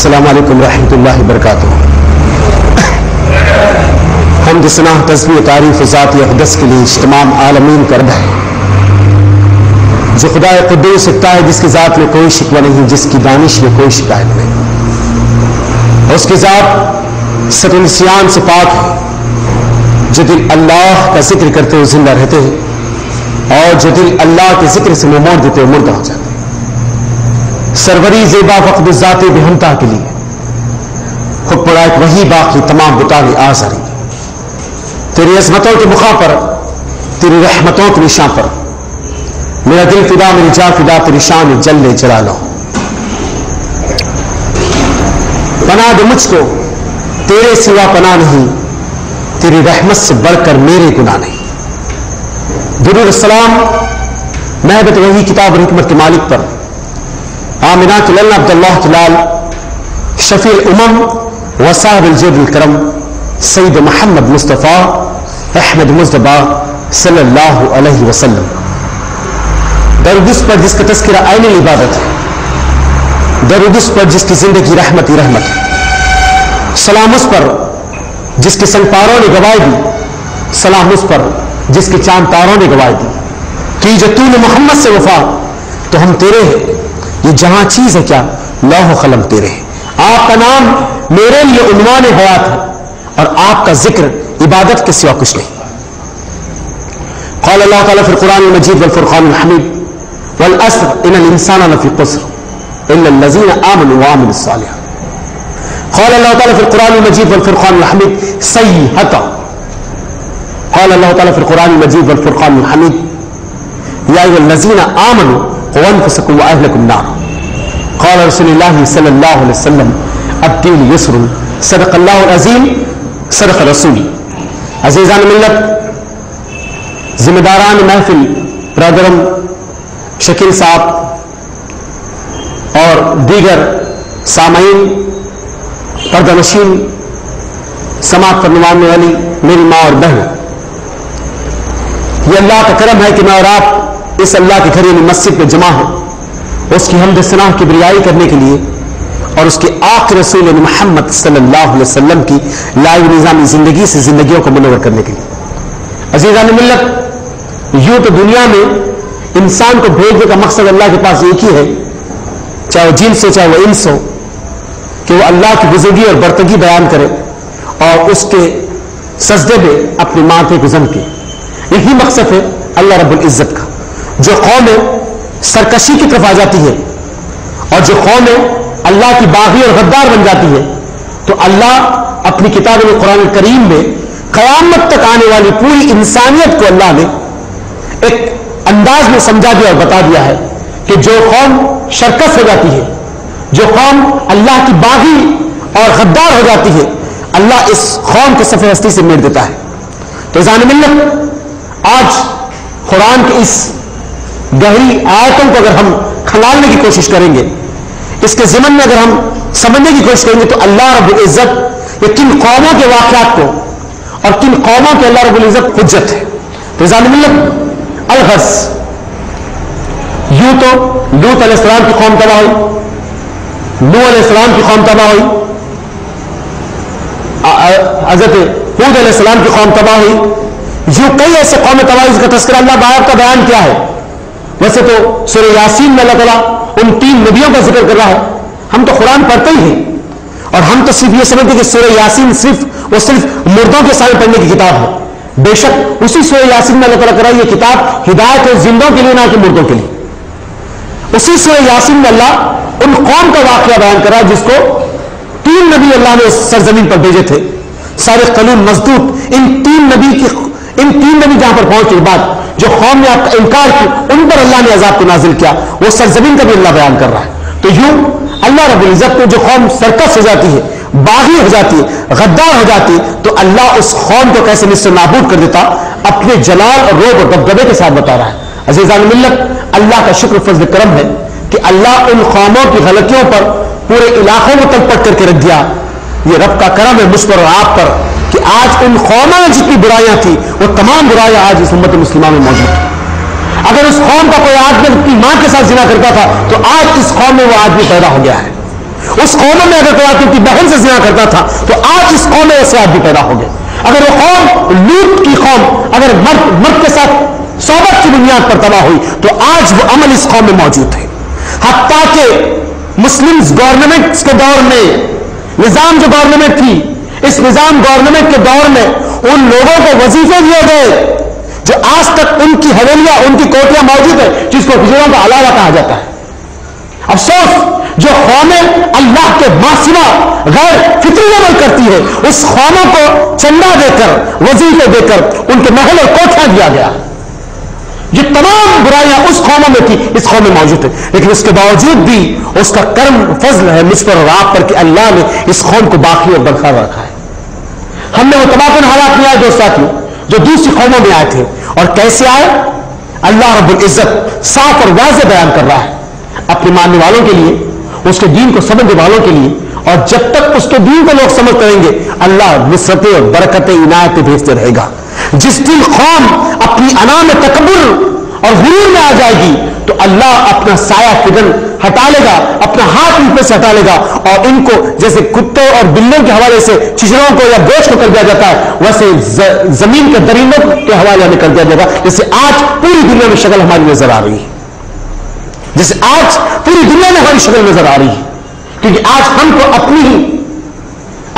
السلام علیکم ورحمۃ اللہ وبرکاتہ۔ حمد ثنا تسبیح تعریف ذات اقدس کے لیے تمام عالمین کا رب ہے، جو خدا قدوس سکتا ہے، جس کی ذات میں کوئی شکوہ نہیں، جس کی دانش میں کوئی شکایت نہیں، اس کی ذات ستر نسیان سے پاک ہے، جو دل اللہ کا ذکر کرتے ہوئے زندہ رہتے ہیں اور جو دل اللہ کے ذکر سے منہ موڑ دیتے ہوئے مردہ ہو جاتے ہیں۔ سروری زیبا فقد ذات بہمتا کے لیے حکم ایک وہی باقی تمام بتانے آزاری، تیری عظمتوں کے مخا پر، تیری رحمتوں کے نشاں پر میرا دل فدا، میری جان فدا تیری شان جل جلالہ۔ پناہ دے مجھ کو، تیرے سوا پناہ نہیں، تیری رحمت سے بڑھ کر میرے گناہ نہیں۔ درود السلام محبت وحی کتاب اور حکمت کے مالک پر، آمنہ کلن عبداللہ کلال شفیع الامم و صاحب الجود الکرم سید محمد مصطفیٰ احمد مصطفیٰ صلی اللہ علیہ وسلم۔ درود اس پر جس کا تذکرہ عین العبادت ہے، درود اس پر جس کی زندگی رحمت ہی رحمت ہے، سلام اس پر جس کے سنگ پاروں نے گواہی دی، سلام اس پر جس کے چاند تاروں نے گواہی دی کہ جو تو نے محمد سے وفا تو ہم تیرے ہیں، یہ جہاں چیز ہے کیا لوح و قلم تیرے ہیں۔ آپ کا نام میرے لیے عنوان حیات ہے اور آپ کا ذکر عبادت کے سوا کچھ نہیں۔ قال اللہ تعالیٰ فی القرآن المجید والفرقان الحمید والعصر ان الانسان لفی قسر الا الذین آمنوا وعملوا الصالحات۔ قال اللہ تعالیٰ فی القرآن المجید والفرقان الحمید صیحۃ، قال اللہ تعالیٰ فی القرآن المجید والفرقان الحمید یا ایھا الذین آمنوا وانفسکم واہلکم نارا۔ قال رسول اللہ صلی اللہ علیہ وسلم الدین یسر، صدق اللہ العظیم صدق رسول۔ عزیزان ملت، ذمہ داران محفل برادرم شکیل صاحب اور دیگر سامعین، پردہ نشین، سماعت فرمانے والی میری ماں اور بہن، یہ اللہ کا کرم ہے کہ میں اور آپ اس اللہ کے گھر یعنی مسجد میں جمع ہوں، اس کی حمد ثنا کی بریائی کرنے کے لیے اور اس کے آخر رسول یعنی محمد صلی اللہ علیہ وسلم کی لائیو نظامی زندگی سے زندگیوں کو منور کرنے کے لیے۔ عزیزان ملت، یوں تو دنیا میں انسان کو بھیجنے کا مقصد اللہ کے پاس ایک ہی ہے، چاہے وہ جنس ہو چاہے وہ انس ہو، کہ وہ اللہ کی بزرگی اور برتگی بیان کرے اور اس کے سجدے میں اپنے ماتھے کو ضم کے۔ یہی مقصد ہے اللہ رب العزت کا۔ جو قوم سرکشی کی طرف آ جاتی ہے اور جو قوم اللہ کی باغی اور غدار بن جاتی ہے تو اللہ اپنی کتاب قرآن کریم میں قیامت تک آنے والی پوری انسانیت کو اللہ نے ایک انداز میں سمجھا دیا اور بتا دیا ہے کہ جو قوم شرکس ہو جاتی ہے، جو قوم اللہ کی باغی اور غدار ہو جاتی ہے، اللہ اس قوم کے صفحہ ہستی سے میٹ دیتا ہے۔ تو ذہن ملت، آج قرآن کے اس گہری آیتوں کو اگر ہم کھنگالنے کی کوشش کریں گے، اس کے ضمن میں اگر ہم سمجھنے کی کوشش کریں گے تو اللہ رب العزت یہ کن قوموں کے واقعات کو اور کن قوموں کے اللہ رب العزت حجت ہے۔ تو ذہن ملت، الغرض یوں تو لوط علیہ السلام کی قوم تباہ ہوئی، نوح علیہ السلام کی قوم تباہ ہوئی، حضرت ہود علیہ السلام کی قوم تباہ ہوئی، یوں کئی ایسے قوم تباہی کا تذکرہ اللہ باپ کا بیان کیا ہے۔ ویسے تو سورہ یاسین میں اللہ تعالیٰ ان 3 نبیوں کا ذکر کر رہا ہے۔ ہم تو قرآن پڑھتے ہی ہیں اور ہم تو صرف یہ سمجھتے کہ سورہ یاسین صرف مردوں کے سامنے پڑھنے کی کتاب ہے۔ بے شک اسی سورہ یاسین میں اللہ تعالیٰ کر رہا ہے یہ کتاب ہدایت ہے زندوں کے لیے نہ کہ مردوں کے لیے۔ اسی سورہ یاسین میں اللہ ان قوم کا واقعہ بیان کر رہا ہے جس کو 3 نبی اللہ نے اس سرزمین پر بھیجے تھے، سارق قلون مزدود۔ ان تین نبی جہاں پر پہنچنے کے بعد جو قوم نے آپ کا انکار کی، ان پر اللہ نے عذاب کو نازل کیا، وہ سرزمین کا بھی اللہ بیان کر رہا ہے۔ تو یوں اللہ رب العزت کو جو قوم سرکش ہو جاتی ہے، باغی ہو جاتی ہے، غدار ہو جاتی ہے، تو اللہ اس قوم کو کیسے نصف نابود کر دیتا اپنے جلال اور روب اور دبدبے کے ساتھ بتا رہا ہے۔ عزیزان ملت، اللہ کا شکر فضل کرم ہے کہ اللہ ان قوموں کی غلطیوں پر پورے علاقوں کو تلپٹ کر کے رکھ دیا۔ یہ رب کا کرم ہے مجھ پر اور آپ پر کہ آج ان قوموں میں جتنی برائیاں تھیں وہ تمام برائیاں آج اس امت مسلمہ میں موجود ہیں۔ اگر اس قوم کا کوئی آدمی اپنی ماں کے ساتھ زنا کرتا تھا تو آج اس قوم میں وہ آدمی پیدا ہو گیا ہے۔ उस कौम में अगर कोई अपनी बहन से ज़िना करता था तो आज इस कौम में ऐसे आदमी पैदा हो गए। अगर वो कौम लूत की कौम अगर मर्द के साथ सोबत की बुनियाद पर तबाह हुई तो आज वो अमल इस कौम में मौजूद है। हत्ता के मुस्लिम गवर्नमेंट के दौर में निजाम जो गवर्नमेंट थी, इस निजाम गवर्नमेंट के दौर में उन लोगों को वजीफे दिए गए जो आज तक उनकी हवेलियां उनकी कोठियां मौजूद है, जिसको हिजड़ों का अलावा कहा जाता है। अफसोस जो कौमें अल्लाह के मासिवा गैर फितरी अमल करती है, उस कौमों को चंदा देकर वजीफे देकर उनके महल और कोठियां दिया गया। ये तमाम बुराइयां उस कौमों में थी, इस कौम में मौजूद है। लेकिन उसके बावजूद भी उसका कर्म फजल है मुझ पर और आप पर कि अल्लाह ने इस कौम को बाकी और बरकरार रखा है। हमने वो तबादुल हालात में आए दोस्त साथियों जो दूसरी कौमों में आए थे, और कैसे आए अल्लाह रब्बुल इज्जत साफ और वाज़ेह बयान कर रहा है अपने मानने वालों के लिए, उसके दीन को समझने वालों के लिए। और जब तक उसके दीन को लोग समझते रहेंगे अल्लाह नुसरतें और बरकतें इनायतें भेजते रहेगा। जिस दिन कौम अपनी अना में तकब्बुर और गुरूर में आ जाएगी तो अल्लाह अपना साया फिगन हटा लेगा, अपना हाथ ऊपर से हटा लेगा और इनको जैसे कुत्ते और बिल्लियों के हवाले से चिचड़ों को या गोश्त को कर दिया जाता है, वैसे जमीन के दरिंदों के हवाले हमें कर दिया जाएगा। जैसे आज पूरी दुनिया में शक्ल हमारी नजर आ रही है, जैसे आज पूरी दुनिया में हमारी शक्ल नजर आ रही है, क्योंकि आज हमको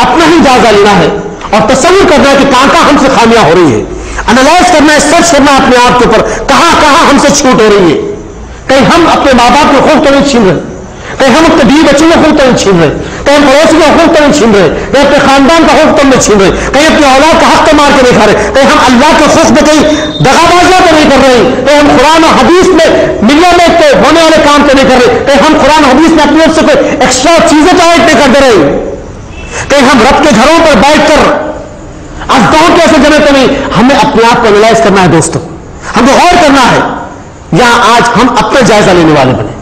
अपना ही जायजा लेना है और तसव्वुर करना है कि कहां हमसे खामियां हो रही है, एनालाइज करना है, सर्च करना है अपने आप के ऊपर कहां हमसे छूट हो रही है। कहीं हम अपने माँ बाप के हकूक तो नहीं छीन रहे, कहीं हम अपने बीवी बच्चों के हकूक तो नहीं छीन रहे, कहीं हम पड़ोसी के हकूक तो नहीं छीन रहे, कहीं अपने खानदान का हकूक तो नहीं छीन रहे, कहीं अपनी औलाद का हक तो मार के नहीं खा रहे, कहीं हम अल्लाह के हकूक में कहीं दगाबाजियां तो नहीं कर रहे, कहीं हम कुरान और हदीस में मिलने में तो होने वाले काम तो नहीं कर रहे, कहीं हम कुरान हदीस में अपनी ओर से कोई एक्स्ट्रा चीजें तो ऐड नहीं कर दे रहे, कहीं हम रब के घरों पर बैठकर अफ्वाहों कैसे जमे तो नहीं। हमें अपने आप को एनालाइज करना है दोस्तों, हमें गौर करना है। यहां आज हम अपना जायजा लेने वाले बने,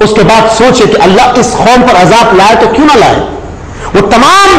उसके बाद सोचे कि अल्लाह इस कौम पर अजाब लाए तो क्यों ना लाए। वो तमाम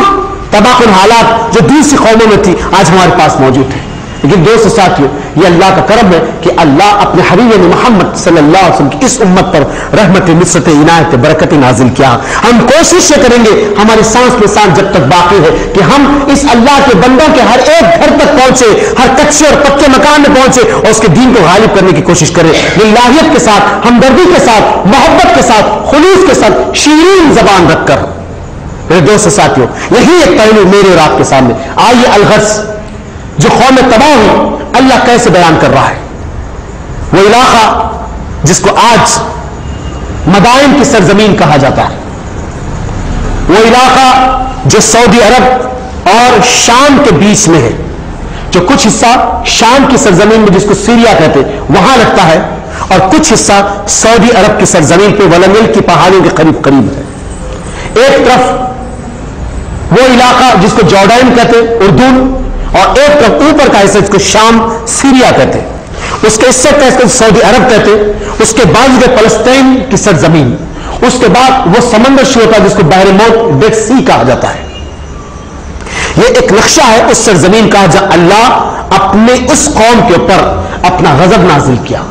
तबाकुल हालात जो दूसरी कौमों में थी आज हमारे पास मौजूद है। लेकिन दोस्त साथियों ये अल्लाह का करम है कि अल्लाह अपने हबीब मोहम्मद सल्लल्लाहु अलैहि वसल्लम की इस उम्मत पर रहमत नुसरत इनायत बरकत नाजिल किया। हम कोशिश ये करेंगे हमारी सांस में सांस जब तक बाकी है कि हम इस अल्लाह के बंदों के हर एक घर तक पहुंचे, हर कच्चे और पक्के मकान में पहुंचे और उसके दीन को गालिब करने की कोशिश करें, लिल्लाहियत के साथ, हमदर्दी के साथ, मोहब्बत के साथ, खुलूस के साथ, शीरीन जबान रखकर। मेरे दोस्त साथियों यही एक पहलू मेरे और आपके सामने। आइए अलगर्ज जो कौम तबाह हुई अल्लाह कैसे बयान कर रहा है। वो इलाका जिसको आज मदाइन की सरजमीन कहा जाता है, वो इलाका जो सऊदी अरब और शाम के बीच में है, जो कुछ हिस्सा शाम की सरजमीन में जिसको सीरिया कहते वहां लगता है और कुछ हिस्सा सऊदी अरब की सरजमीन पे वलमिल की पहाड़ियों के करीब करीब है। एक तरफ वो इलाका जिसको जॉर्डन कहते उर्दून, और एक तरफ ऊपर का हिस्सा जिसको शाम सीरिया कहते, उसके हिस्से का इसको सऊदी अरब कहते, उसके बाद जो फलस्तीन की सरजमीन, उसके बाद वो समंदर शुरू होता है जिसको बहर मौत डेड सी कहा जाता है। ये एक नक्शा है उस सरजमीन का जहां अल्लाह अपने उस कौम के ऊपर अपना गजब नाजिल किया।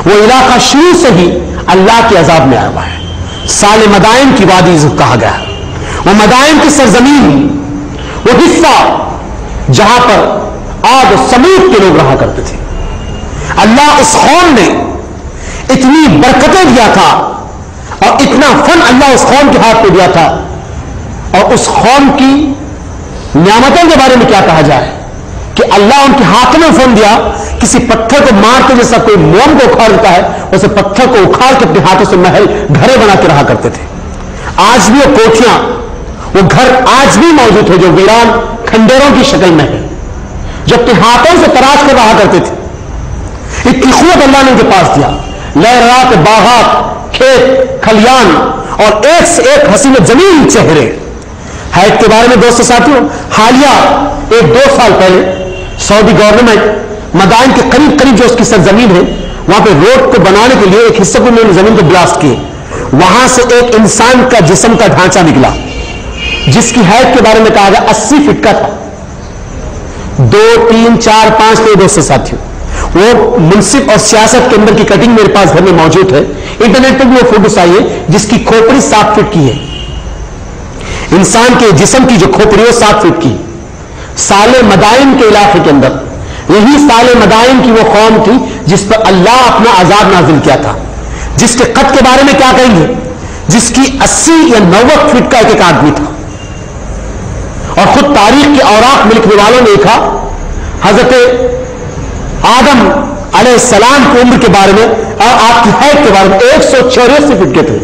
वो इलाका शुरू से ही अल्लाह के अजाब में आया हुआ है। साल मदाइन की वादी कहा गया है। वो मदाइन की सरजमीन, वो हिस्सा जहां पर आद और समूद के लोग रहा करते थे, अल्लाह उस कौम ने इतनी बरकतें दिया था और इतना फन अल्लाह उस कौम के हाथ में दिया था। और उस कौम की नियामतों के बारे में क्या कहा जाए कि अल्लाह उनके हाथ में फन दिया, किसी पत्थर को मारते जैसा कोई मोम को उखाड़ देता है वैसे पत्थर को उखाड़ के अपने हाथों से महल घरे बना के रहा करते थे। आज भी वो कोठियां, वो घर आज भी मौजूद है जो वीरान खंडेरों की शक्ल में है, जो अपने हाथों से तराश कर रहा करते थे। इतनी खूब अल्लाह ने उनके पास दिया, लहरात बागात, खेत खलियान और एक से एक हसीन जमीन चेहरे। हैत के बारे में दोस्तों साथियों हालिया 1-2 साल पहले सऊदी गवर्नमेंट मदाइन के करीब करीब जो उसकी सरजमीन है वहां पे रोड को बनाने के लिए एक हिस्से को उन्होंने जमीन को ब्लास्ट किए, वहां से एक इंसान का जिस्म का ढांचा निकला जिसकी हाइट के बारे में कहा गया 80 फीट का था। 2, 3, 4, 5 दोस्तों साथियों وہ منصف اور سیاست کے اندر کی کٹنگ میرے پاس گھر میں موجود ہے. انٹرنیٹ پہ بھی وہ فوٹوز آئی ہے جس کی کھوپڑی 7 فٹ کی ہے. انسان کے جسم کی جو کھوپڑی ہے 7 فٹ کی. سال مدائن کے علاقے کے اندر یہی سال مدائن کی وہ قوم تھی جس پر اللہ اپنا عذاب نازل کیا تھا. جس کے قد کے بارے میں کیا کہیں گے؟ جس کی 80 یا 90 فٹ کا ایک آدمی تھا. اور خود تاریخ کے اوراق میں لکھنے والوں نے لکھا حضرت آدم علیہ السلام کی عمر کے بارے میں اور آپ کی ہائٹ کے بارے میں 184 فٹ کے تھے.